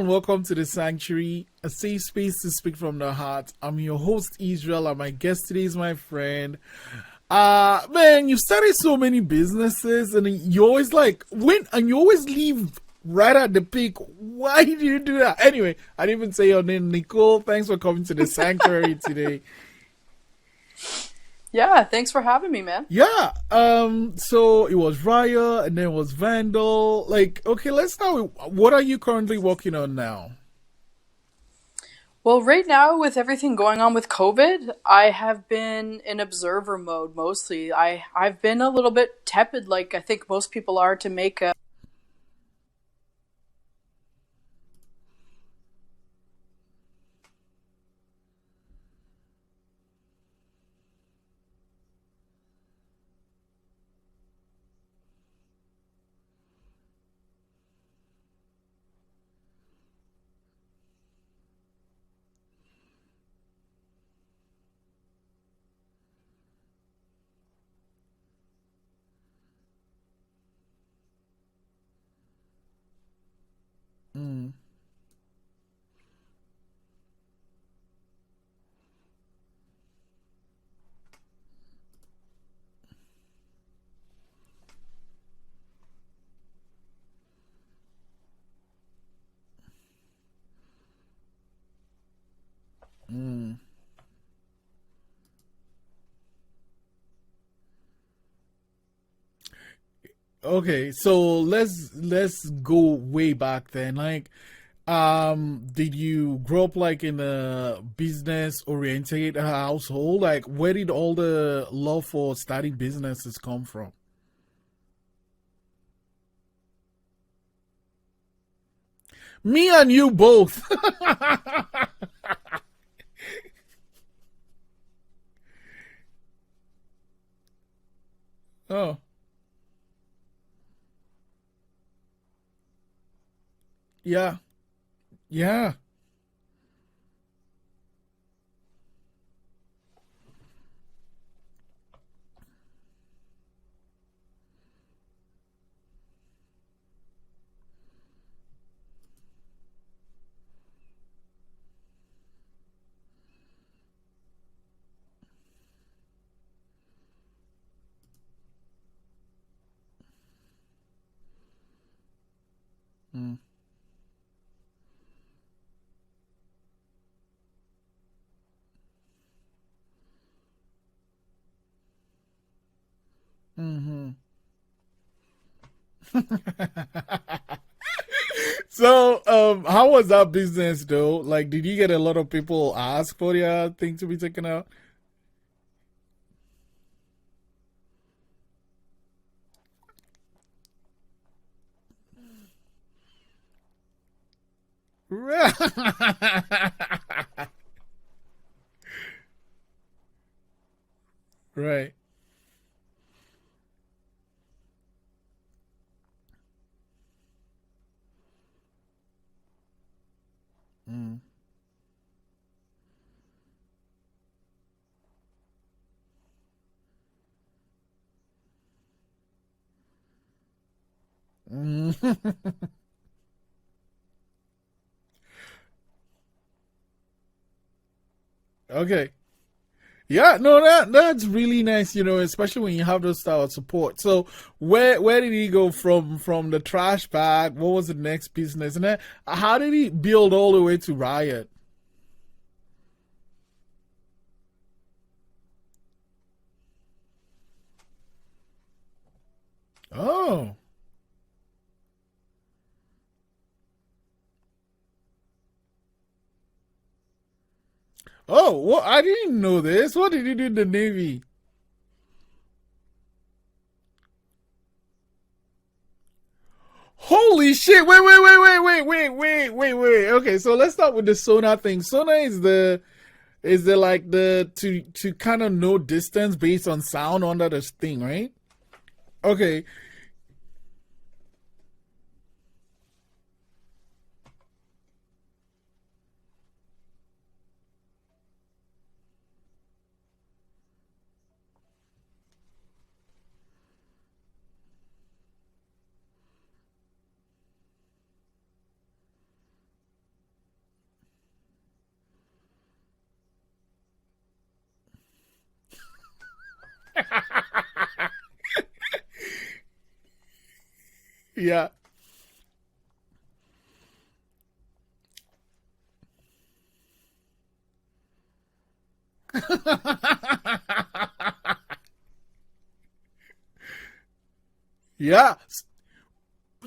and welcome to the Sanctuary, a safe space to speak from the heart. I'm your host, Israel, and my guest today is my friend. Man, you've started so many businesses, and you always you always leave right at the peak. Why do you do that? Anyway, I didn't even say your name, Nicole. Thanks for coming to the Sanctuary today. Yeah, thanks for having me, man. Yeah. So it was RIOT and then it was Vandal. Okay, let's start with what are you currently working on now? Well, right now, with everything going on with COVID, I have been in observer mode mostly. I've been a little bit tepid, like I think most people are, to make a. Mm. Mm. Okay, so let's go way back then. Did you grow up like in a business oriented household? Like, where did all the love for starting businesses come from? Me and you both. Oh, yeah, yeah. Mm. Mm-hmm. So, how was that business though? Like, did you get a lot of people ask for their thing to be taken out? Right. Mm. Mm. Okay. Yeah, no, that's really nice, especially when you have those style of support. So where did he go from the trash bag? What was the next business? And then how did he build all the way to RIOT? Oh. Oh, well, I didn't know this. What did he do in the Navy? Holy shit. Wait. Okay, so let's start with the sonar thing. Sonar is the like the to kind of know distance based on sound under the thing, right? Okay. Yeah. Yeah.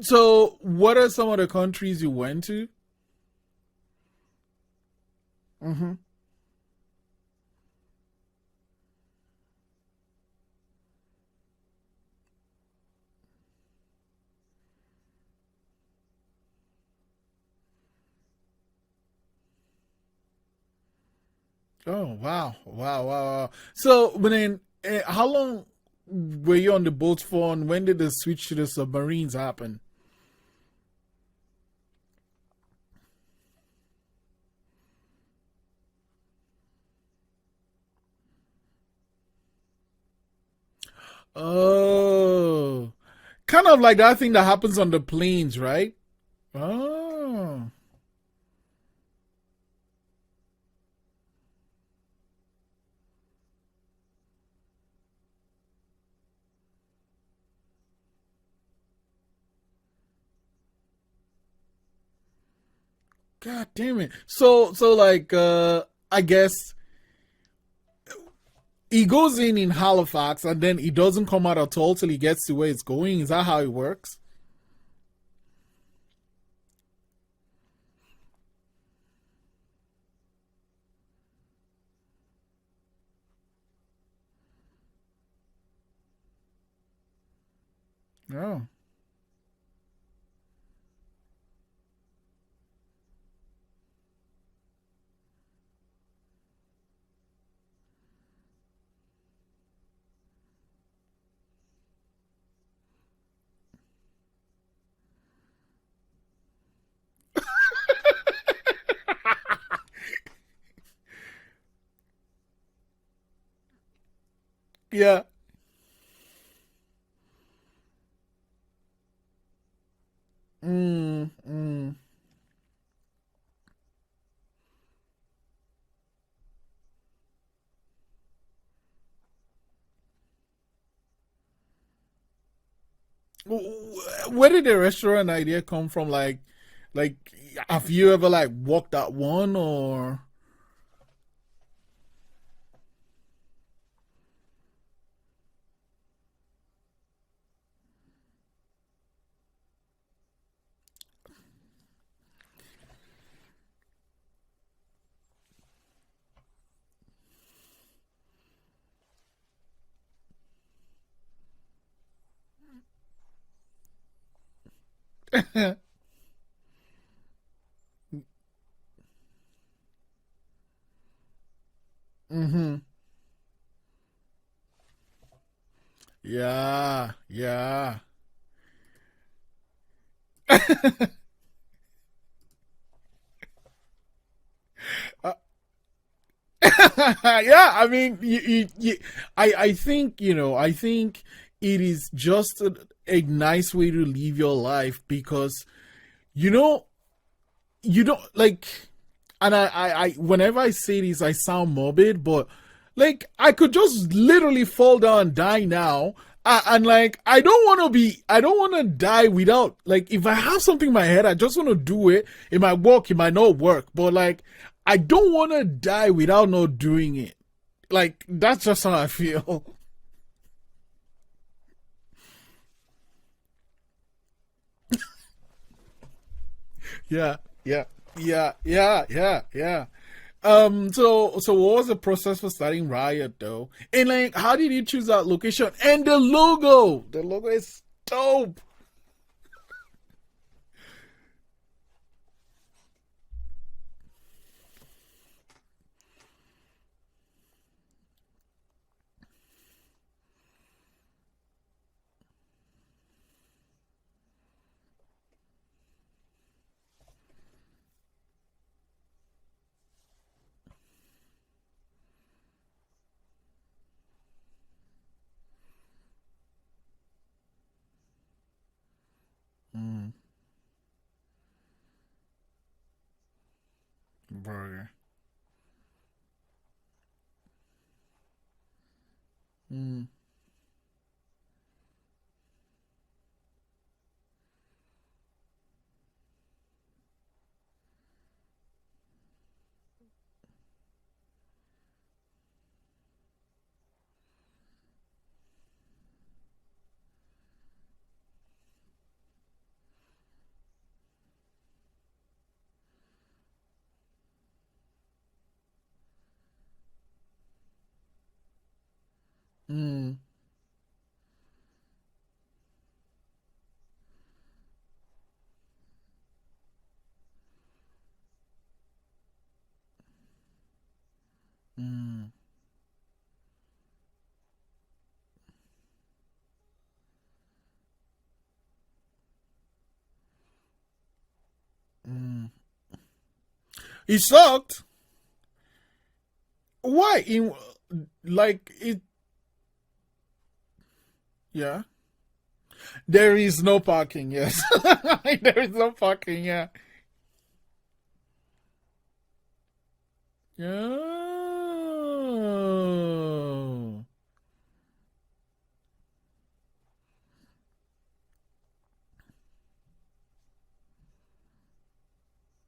So, what are some of the countries you went to? Mm-hmm. Oh, wow. Wow, wow, wow. So, but then, how long were you on the boat for, and when did the switch to the submarines happen? Oh, kind of like that thing that happens on the planes, right? Oh, god damn it. So like, I guess he goes in Halifax and then he doesn't come out at all till he gets to where it's going. Is that how it works? Oh. Yeah. Mm, mm. Where did the restaurant idea come from? Like, have you ever like walked that one or? Mm-hmm. Yeah, yeah. Yeah, I mean, I think I think it is just a nice way to live your life because you know you don't like, and whenever I say this, I sound morbid, but like I could just literally fall down and die now. And like I don't want to die without, like, if I have something in my head, I just want to do it. It might work, it might not work, but like I don't want to die without not doing it. Like that's just how I feel. Yeah, yeah, yeah, yeah, yeah, yeah. So what was the process for starting Riot though? And like, how did you choose that location and the logo? The logo is dope. Mm, burger. Mm, It sucked. Why? In like it? Yeah. There is no parking. Yes. There is no parking. Yeah. Oh.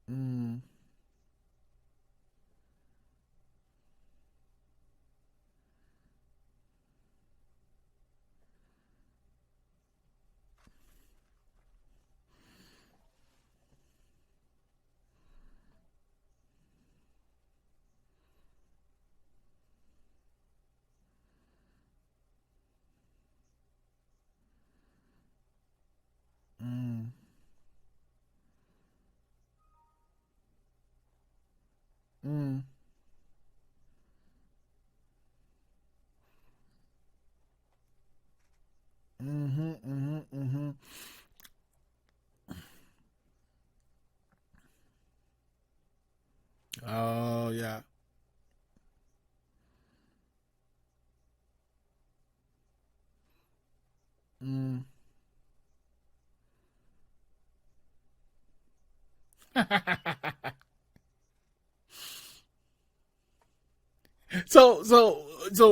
Mm, mm, mm, mm-hmm, mm-hmm, mm-hmm. Oh yeah. Mm. So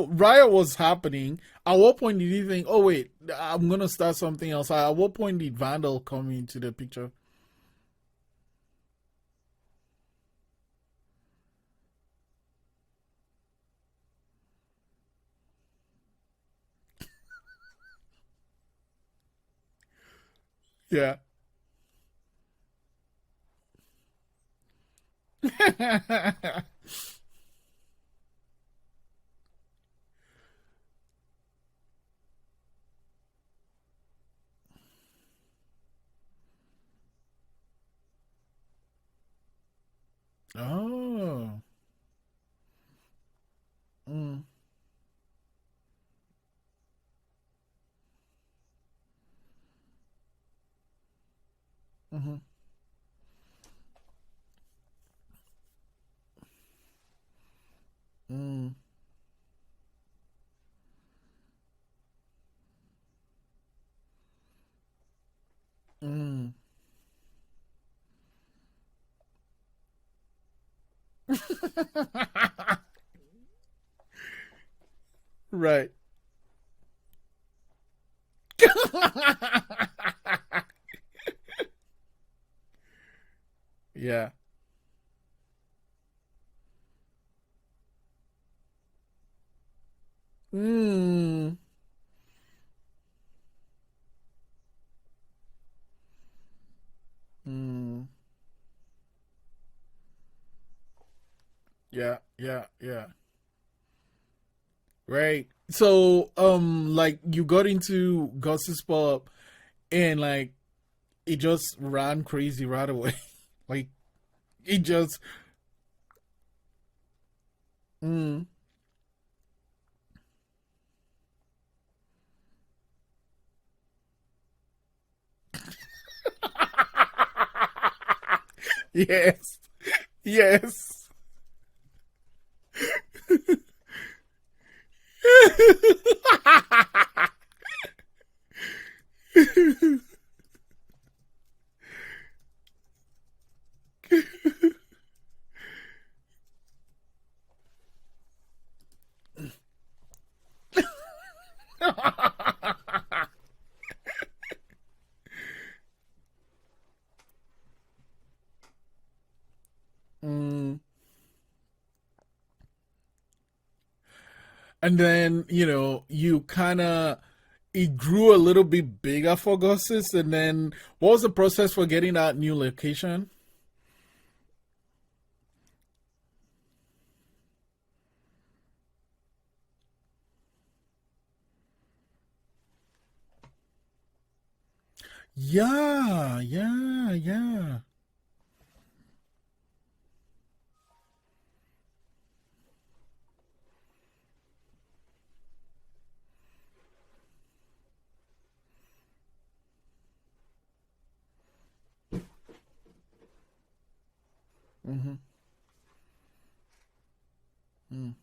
riot was happening. At what point did you think, oh wait, I'm gonna start something else? At what point did Vandal come into the picture? Yeah. Oh. Mm, mm-hmm, mm, mm. Right. Yeah. Mm, mm. Yeah, yeah, yeah. Right. So, like you got into Gossip Pop and like it just ran crazy right away. Like it just, mm. Yes, yes. Mm. And then, you kind of, it grew a little bit bigger for Gus's. And then, what was the process for getting that new location? Yeah, yeah, yeah. Hmm. Mm.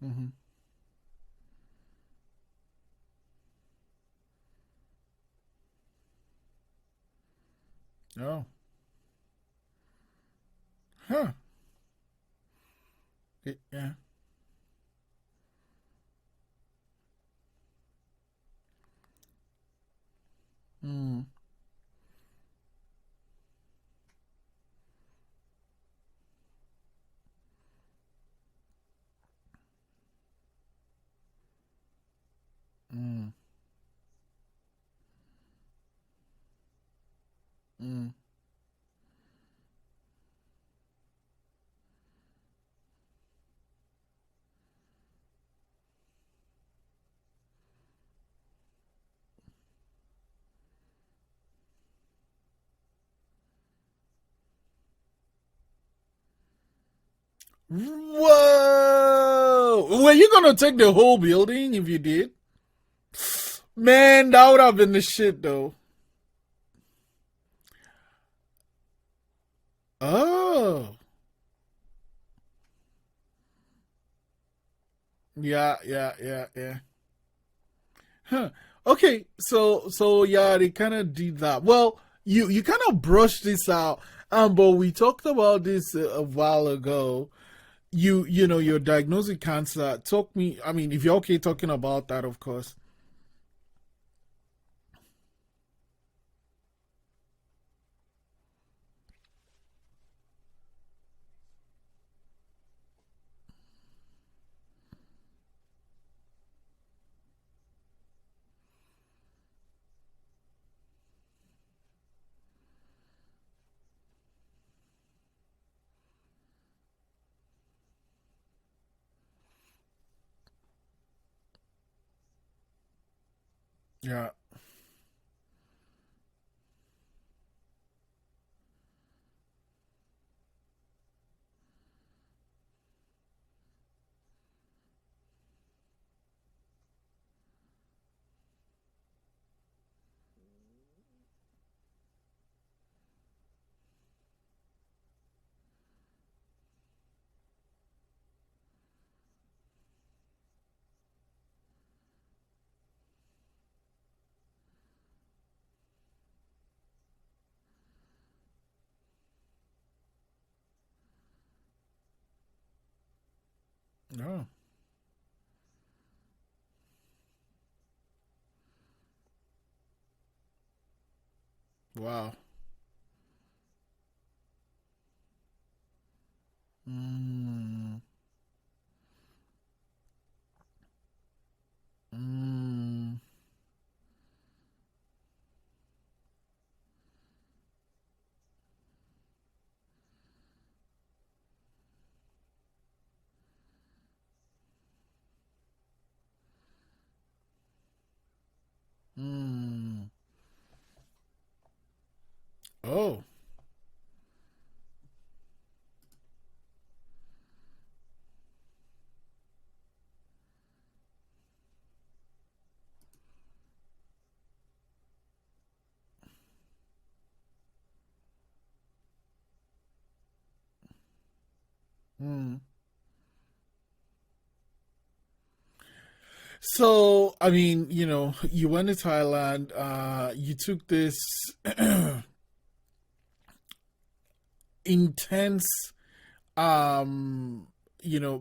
Mm-hmm. Oh. Huh. Yeah. Mm. Mm. Mm. Whoa! Were you gonna take the whole building if you did? Man, that would have been the shit though. Oh. Yeah, yeah, yeah, yeah. Huh. Okay, so yeah, they kind of did that. Well, you kind of brushed this out, but we talked about this a while ago. You know you're diagnosed with cancer. Talk me. I mean, if you're okay talking about that, of course. Yeah. Oh. Wow. Mm. Mm. Mm. Oh. Mm. So, I mean, you went to Thailand. You took this intense um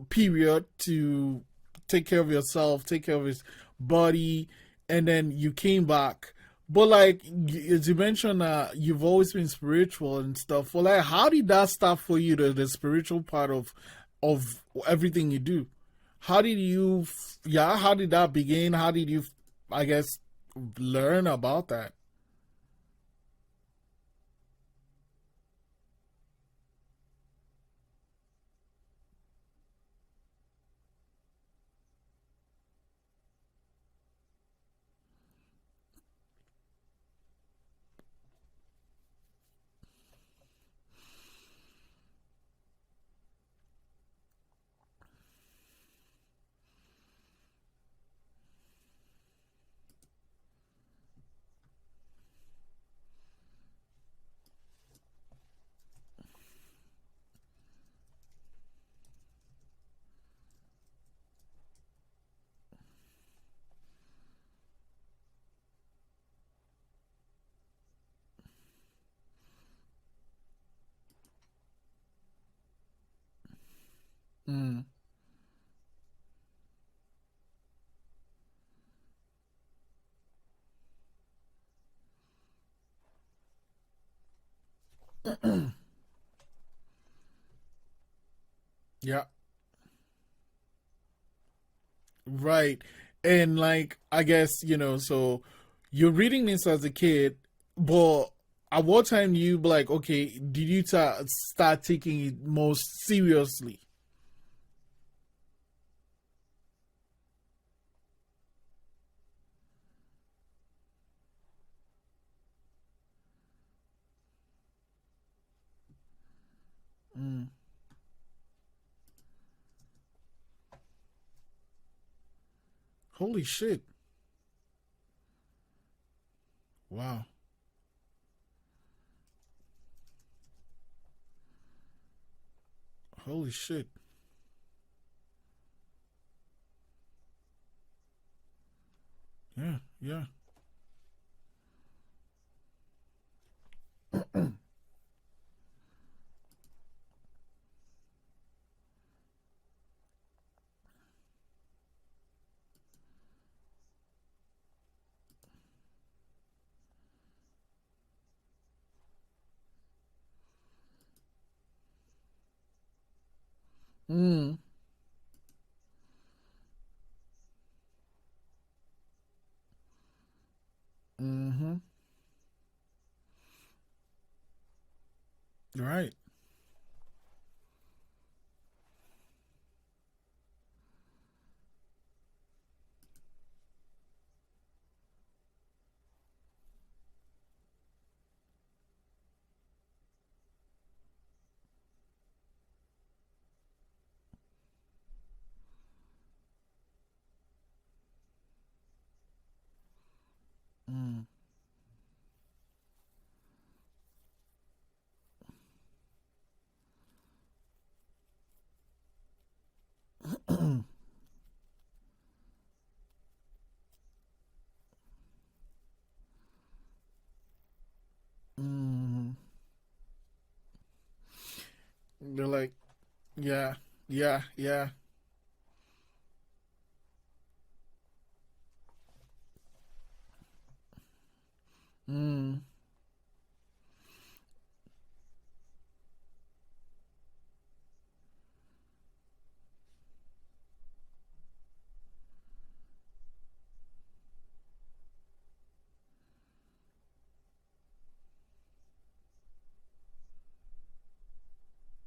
period to take care of yourself, take care of his body, and then you came back. But like as you mentioned, you've always been spiritual and stuff. Well, like how did that start for you, the spiritual part of everything you do? How did you yeah, how did that begin? How did you, I guess, learn about that? Yeah. Right. And like I guess, so you're reading this as a kid, but at what time do you be like, okay, did you start taking it most seriously? Mm. Holy shit. Wow. Holy shit. Yeah, yeah. Mm. Mm-hmm. Right. Mm. Mm. They're like, yeah, yeah, yeah. Mm.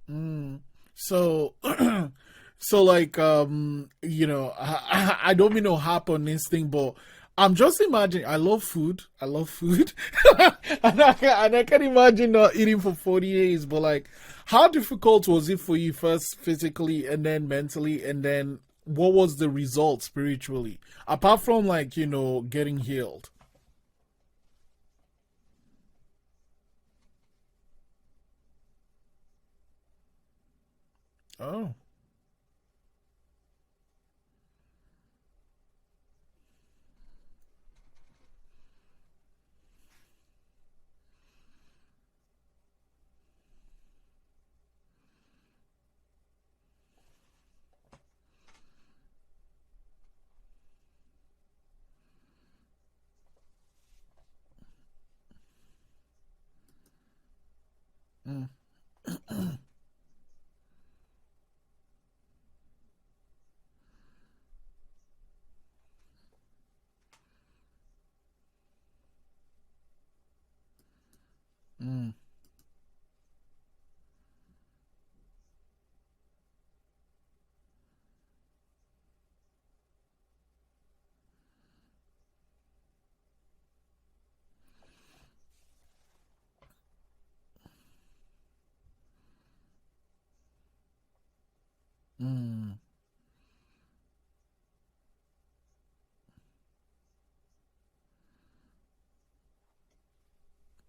Mm. So, so like, I don't mean to harp on this thing, but I'm just imagining. I love food. I love food, and I can imagine not eating for 40 days. But like, how difficult was it for you first, physically, and then mentally, and then what was the result spiritually, apart from like getting healed? Oh. Mm. Mm. Mm.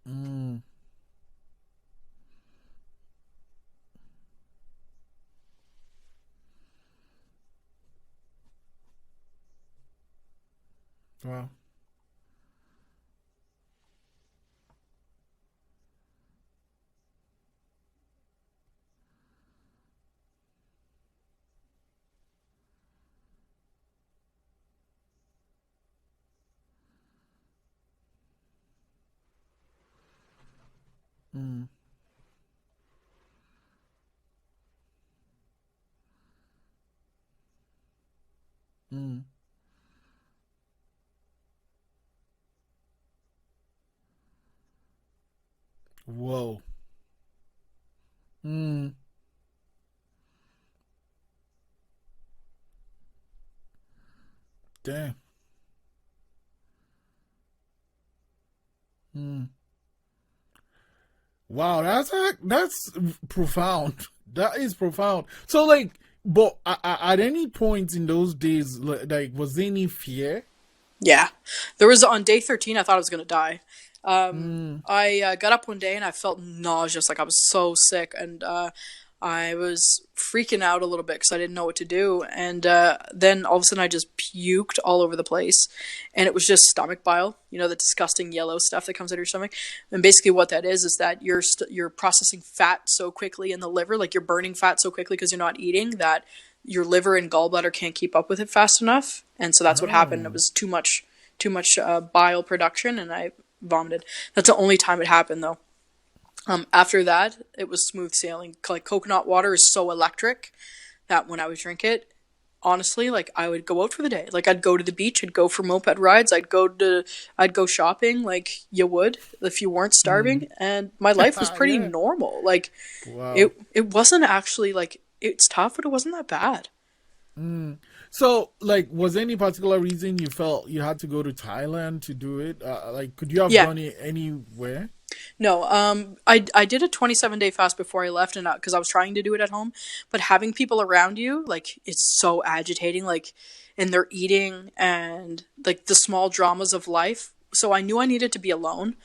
Mm. Wow. Mm. Mm. Whoa. Mm. Damn. Mm. Wow, that's profound. That is profound. So, like, but at any point in those days, like, was there any fear? Yeah. There was on day 13, I thought I was going to die. Mm. I got up one day and I felt nauseous, like I was so sick, and I was freaking out a little bit because I didn't know what to do. And then all of a sudden I just puked all over the place. And it was just stomach bile, you know, the disgusting yellow stuff that comes out of your stomach. And basically what that is that you're processing fat so quickly in the liver, like you're burning fat so quickly because you're not eating, that your liver and gallbladder can't keep up with it fast enough. And so that's what happened. It Oh. was too much bile production, and I vomited. That's the only time it happened, though. After that, it was smooth sailing. Like coconut water is so electric that when I would drink it, honestly, like I would go out for the day. Like I'd go to the beach, I'd go for moped rides, I'd go shopping, like you would if you weren't starving, and my life was pretty Yeah. normal. Like Wow. it wasn't actually like it's tough, but it wasn't that bad. Mm. So, like, was there any particular reason you felt you had to go to Thailand to do it? Like, could you have Yeah. done it anywhere? No, I did a 27-day fast before I left, and because I was trying to do it at home, but having people around you, like, it's so agitating, like, and they're eating and like the small dramas of life. So I knew I needed to be alone.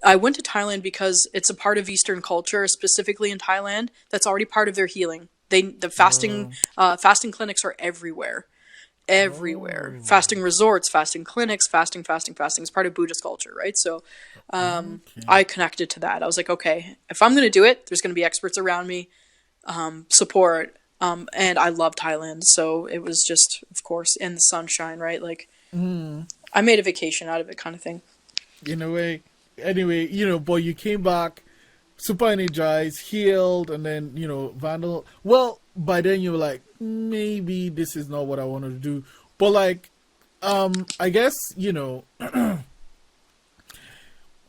I went to Thailand because it's a part of Eastern culture, specifically in Thailand, that's already part of their healing. The Oh. fasting clinics are everywhere, everywhere. Oh. Fasting resorts, fasting clinics, fasting is part of Buddhist culture, right? So Okay. I connected to that. I was like, okay, if I'm going to do it, there's going to be experts around me, support. And I love Thailand. So it was just, of course, in the sunshine, right? Like Mm. I made a vacation out of it kind of thing. In a way. Anyway, but you came back super energized, healed, and then, Vandal. Well, by then you were like, maybe this is not what I wanted to do. But, like, I guess,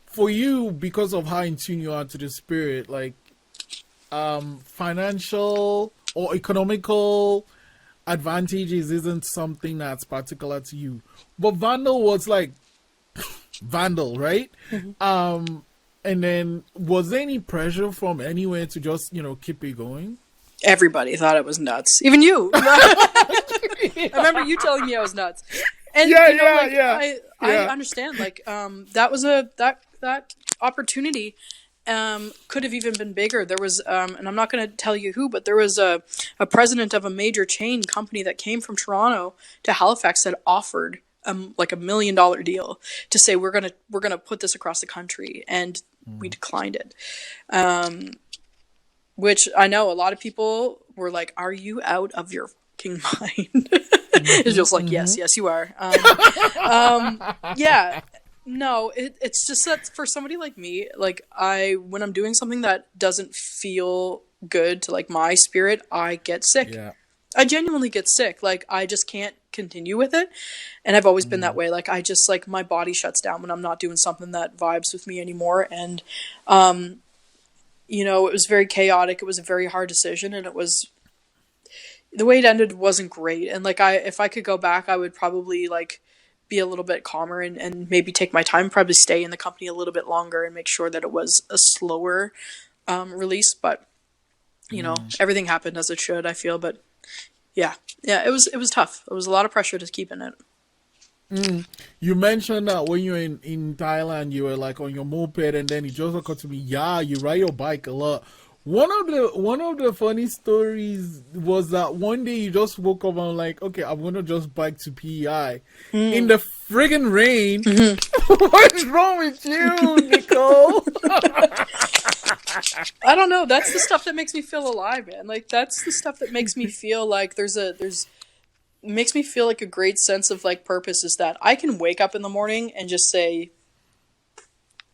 for you, because of how in tune you are to the spirit, like, financial or economical advantages isn't something that's particular to you. But Vandal was like Vandal, right? And then was there any pressure from anywhere to just, keep it going? Everybody thought it was nuts. Even you. I remember you telling me I was nuts. And Yeah, you know, yeah, like yeah. I Yeah. understand. Like that was that opportunity could have even been bigger. There was and I'm not going to tell you who, but there was a president of a major chain company that came from Toronto to Halifax that offered like $1 million deal to say we're gonna put this across the country, and we declined it. Which I know a lot of people were like, "Are you out of your fucking mind?" It's just like, yes, you are. Yeah, no, it's just that for somebody like me, like when I'm doing something that doesn't feel good to like my spirit, I get sick. Yeah. I genuinely get sick. Like I just can't continue with it, and I've always been that way. Like I just like my body shuts down when I'm not doing something that vibes with me anymore, and it was very chaotic. It was a very hard decision, and it was the way it ended wasn't great. And like if I could go back, I would probably like be a little bit calmer and maybe take my time, probably stay in the company a little bit longer and make sure that it was a slower release. But everything happened as it should, I feel. But yeah, it was tough. It was a lot of pressure to keep in it. You mentioned that when you were in Thailand, you were like on your moped, and then it just occurred to me, yeah, you ride your bike a lot. One of the funny stories was that one day you just woke up and like, okay, I'm gonna just bike to PEI in the friggin' rain. What's wrong with you, Nicole? I don't know. That's the stuff that makes me feel alive, man. Like that's the stuff that makes me feel like makes me feel like a great sense of like purpose is that I can wake up in the morning and just say,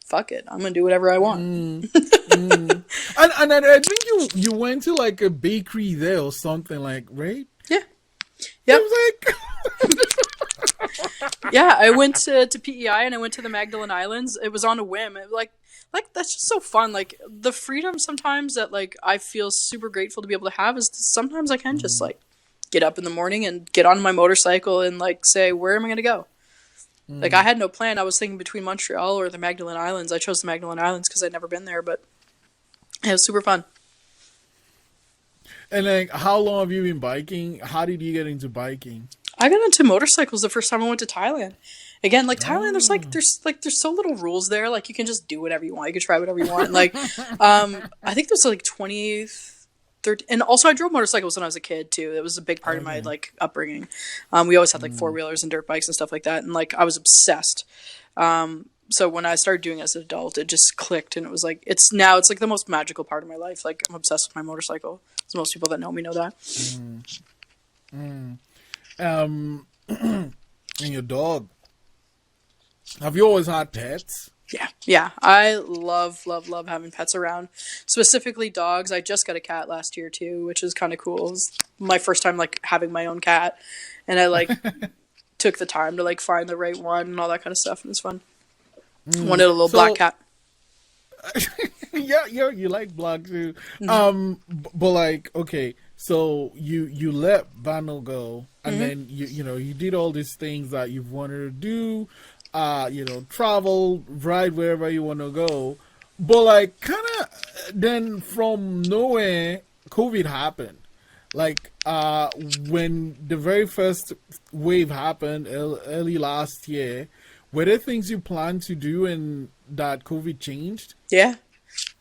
fuck it, I'm gonna do whatever I want. And I think you went to like a bakery there or something, like, right? Yeah. It Yep. was like Yeah, I went to PEI and I went to the Magdalen Islands. It was on a whim. Like that's just so fun. Like the freedom sometimes that like I feel super grateful to be able to have is sometimes I can just like get up in the morning and get on my motorcycle and like say, where am I going to go? Like I had no plan. I was thinking between Montreal or the Magdalen Islands. I chose the Magdalen Islands because I'd never been there, but it was super fun. And like, how long have you been biking? How did you get into biking? I got into motorcycles the first time I went to Thailand. Again, like Thailand, there's so little rules there. Like you can just do whatever you want. You can try whatever you want. Like, I think there's like 2013, and also I drove motorcycles when I was a kid too. It was a big part of my like upbringing. We always had like four wheelers and dirt bikes and stuff like that, and like I was obsessed. So when I started doing it as an adult, it just clicked, and it was like it's like the most magical part of my life. Like I'm obsessed with my motorcycle. So most people that know me know that. And your dog. Have you always had pets? Yeah. I love having pets around. Specifically dogs. I just got a cat last year too, which is kind of cool. It was my first time like having my own cat, and I like took the time to like find the right one and all that kind of stuff, and it was fun. Wanted a little black cat. Yeah, you like black too. But like, okay, so you let Vandal go, and then you did all these things that you've wanted to do. Travel, ride wherever you want to go. But like, kind of, then from nowhere, COVID happened. Like, when the very first wave happened early last year, were there things you planned to do and that COVID changed? Yeah.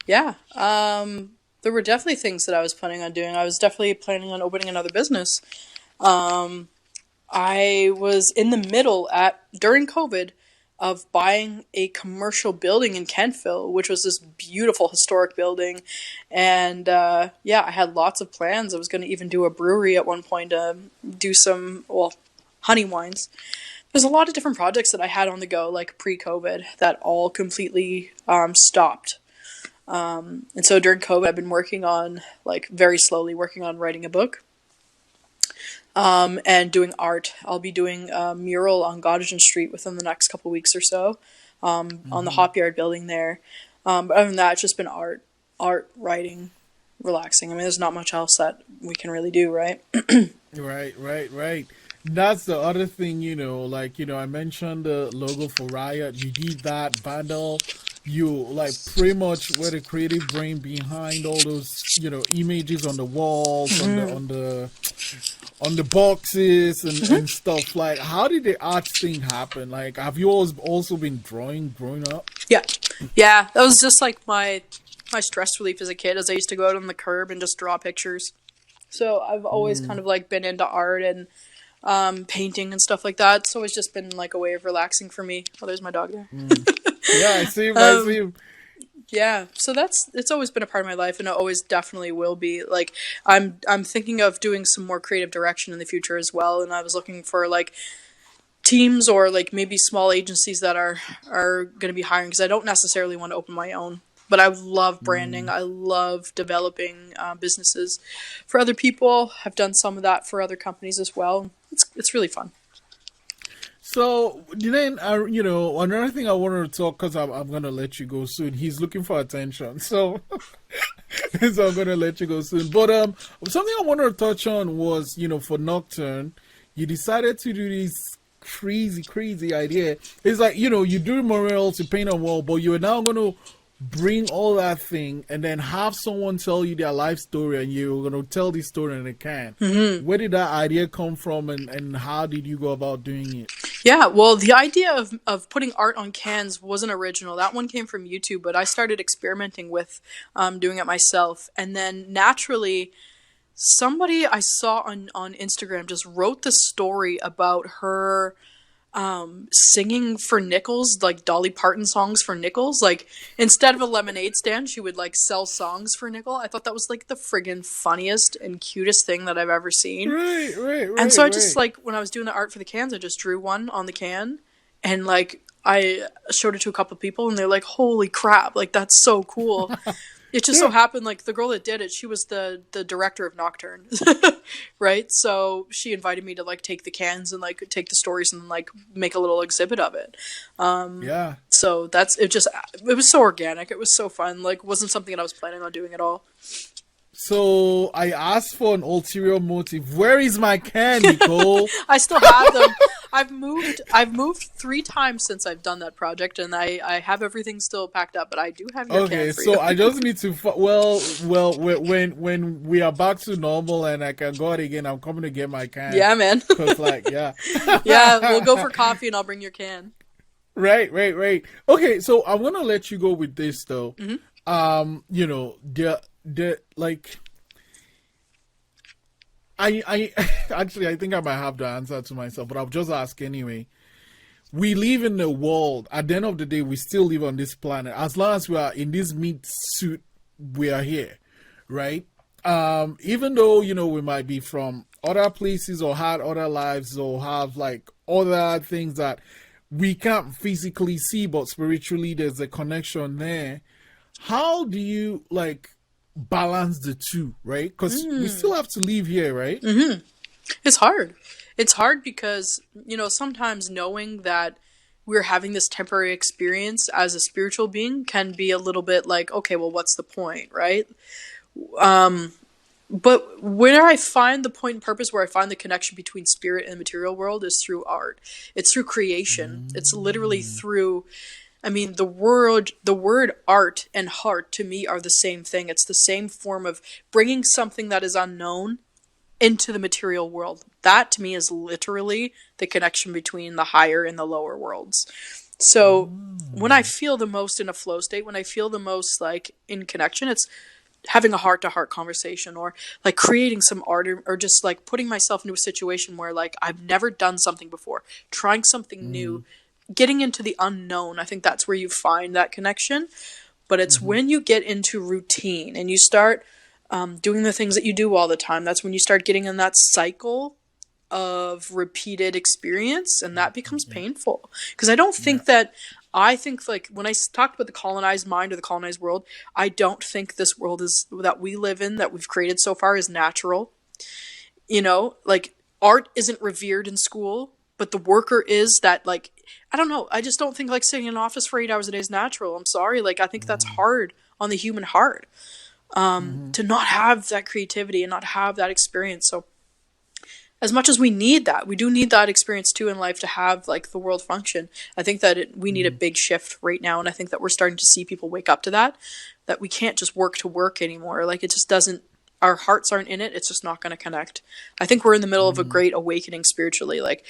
There were definitely things that I was planning on doing. I was definitely planning on opening another business. I was in the middle during COVID of buying a commercial building in Kentville, which was this beautiful historic building. And I had lots of plans. I was going to even do a brewery at one point to do some, honey wines. There's a lot of different projects that I had on the go, like pre-COVID, that all completely stopped. And so during COVID, I've been working on, like very slowly working on writing a book. And doing art. I'll be doing a mural on Gottingen Street within the next couple weeks or so, on the Hop Yard building there. But other than that, it's just been art, writing, relaxing. I mean, there's not much else that we can really do, right? Right. That's the other thing, I mentioned the logo for Riot. You did that, Vandal. You like pretty much were the creative brain behind all those, images on the walls, on the boxes and stuff. Like, how did the art thing happen? Like, have you always also been drawing growing up? Yeah. That was just like my stress relief as a kid, as I used to go out on the curb and just draw pictures. So I've always kind of like been into art and painting and stuff like that. So it's just been like a way of relaxing for me. Oh, there's my dog there. Yeah, I see him. Yeah, so it's always been a part of my life, and it always definitely will be. Like, I'm thinking of doing some more creative direction in the future as well, and I was looking for like teams or like maybe small agencies that are going to be hiring, because I don't necessarily want to open my own. But I love branding. I love developing businesses for other people. I've done some of that for other companies as well. It's really fun. So then, another thing I wanted to talk, because I'm going to let you go soon. He's looking for attention. So, so I'm going to let you go soon. But something I wanted to touch on was, for Nocturne, you decided to do this crazy idea. It's like, you do murals, you paint a wall, but you're now going to bring all that thing and then have someone tell you their life story, and you're going to tell this story in a can. Where did that idea come from, and how did you go about doing it? Yeah, well, the idea of putting art on cans wasn't original. That one came from YouTube, but I started experimenting with doing it myself. And then naturally, somebody I saw on Instagram just wrote the story about her singing for nickels, like Dolly Parton songs for nickels. Like, instead of a lemonade stand, she would like sell songs for nickel. I thought that was like the friggin' funniest and cutest thing that I've ever seen. Right. And so I just like, when I was doing the art for the cans, I just drew one on the can, and like I showed it to a couple of people, and they're like, holy crap, like that's so cool. It just so happened, like, the girl that did it, she was the director of Nocturne, right? So she invited me to, like, take the cans and, like, take the stories and, like, make a little exhibit of it. Yeah. So it was so organic. It was so fun. Like, wasn't something that I was planning on doing at all. So I asked for an ulterior motive. Where is my can, Nicole? I still have them. I've moved 3 times since I've done that project, and I have everything still packed up. But I do have your can for you. So I just need to. When we are back to normal and I can go out again, I'm coming to get my can. Yeah, man. Cause like, yeah. Yeah, we'll go for coffee, and I'll bring your can. Right. Okay, so I'm gonna let you go with this though. You know, the like. I actually I think I might have the answer to myself, but I'll just ask anyway. We live in a world. At the end of the day, we still live on this planet. As long as we are in this meat suit, we are here, right? Even though we might be from other places or had other lives or have like other things that we can't physically see, but spiritually there's a connection there. How do you like balance the two, right? Because we still have to live here, right? It's hard. It's hard because, sometimes knowing that we're having this temporary experience as a spiritual being can be a little bit like, okay, well, what's the point, right? But where I find the point and purpose, where I find the connection between spirit and the material world is through art. It's through creation. It's literally through, the word art and heart to me are the same thing. It's the same form of bringing something that is unknown into the material world. That to me is literally the connection between the higher and the lower worlds. So when I feel the most in a flow state, when I feel the most like in connection, it's having a heart-to-heart conversation, or like creating some art, or just like putting myself into a situation where like I've never done something before, trying something new, getting into the unknown. I think that's where you find that connection. But it's when you get into routine and you start doing the things that you do all the time, that's when you start getting in that cycle of repeated experience, and that becomes painful. Because I think like when I talked about the colonized mind or the colonized world, I don't think this world that we live in, that we've created so far, is natural. Like art isn't revered in school, but the worker is. That like, I don't know. I just don't think like sitting in an office for 8 hours a day is natural. I'm sorry. Like I think that's hard on the human heart. To not have that creativity and not have that experience. So as much as we need that, we do need that experience too in life to have like the world function. I think that we need a big shift right now. And I think that we're starting to see people wake up to that we can't just work to work anymore. Like it just doesn't, our hearts aren't in it. It's just not going to connect. I think we're in the middle of a great awakening spiritually. Like,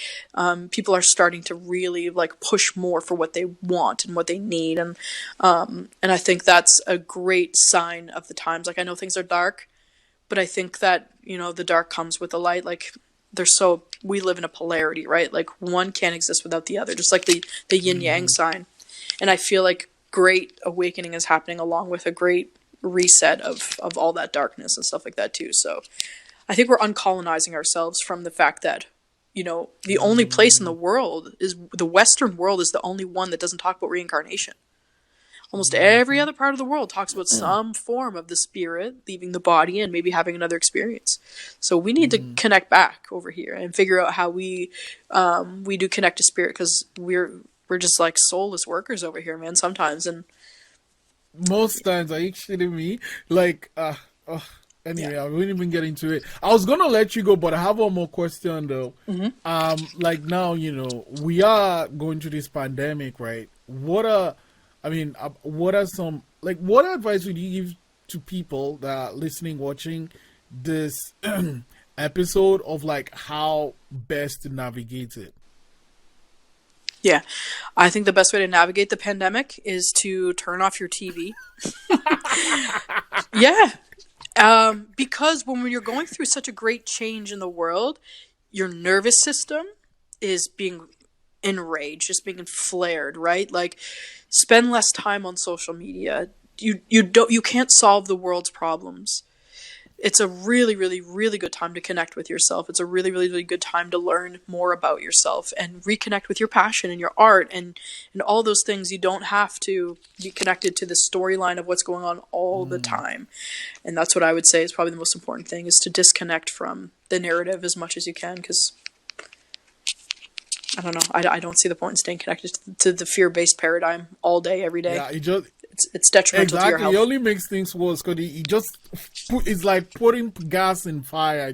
people are starting to really like push more for what they want and what they need. And I think that's a great sign of the times. Like I know things are dark, but I think that, the dark comes with the light. Like we live in a polarity, right? Like one can't exist without the other, just like the yin yang sign. And I feel like great awakening is happening along with a great reset of all that darkness and stuff like that too. So I think we're uncolonizing ourselves from the fact that, the only place in the world is the Western world is the only one that doesn't talk about reincarnation. Almost every other part of the world talks about some form of the spirit leaving the body and maybe having another experience. So we need to connect back over here and figure out how we do connect to spirit, because we're just like soulless workers over here, man, sometimes. And most times, are you kidding me? Like, anyway, I won't even get into it. I was gonna let you go, but I have one more question though. Like now, we are going through this pandemic, right? What are some, like, what advice would you give to people that are listening, watching this episode of like how best to navigate it? Yeah, I think the best way to navigate the pandemic is to turn off your TV. Yeah. Because when you're going through such a great change in the world, your nervous system is being enraged, just being flared, right? Like, spend less time on social media. You can't solve the world's problems. it's a really, really, really good time to connect with yourself. It's a really, really, really good time to learn more about yourself and reconnect with your passion and your art and all those things. You don't have to be connected to the storyline of what's going on all the time. And that's what I would say is probably the most important thing, is to disconnect from the narrative as much as you can, because I don't know. I don't see the point in staying connected to the fear-based paradigm all day, every day. Yeah, It's detrimental to your health. It only makes things worse because it's like putting gas in fire.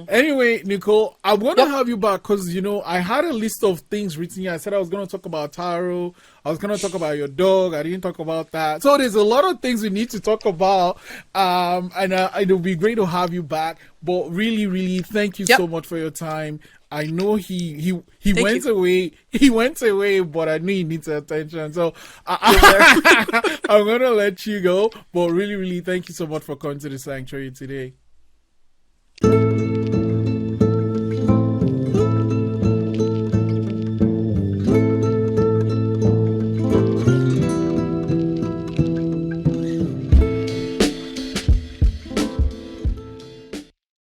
Anyway, Nicole, I'm going to have you back because, I had a list of things written here. I said I was going to talk about tarot. I was going to talk about your dog. I didn't talk about that. So there's a lot of things we need to talk about. And it'll be great to have you back. But really, really, thank you so much for your time. I know he went away. He went away, but I know he needs attention. So I'm going to let you go. But really, really, thank you so much for coming to the sanctuary today.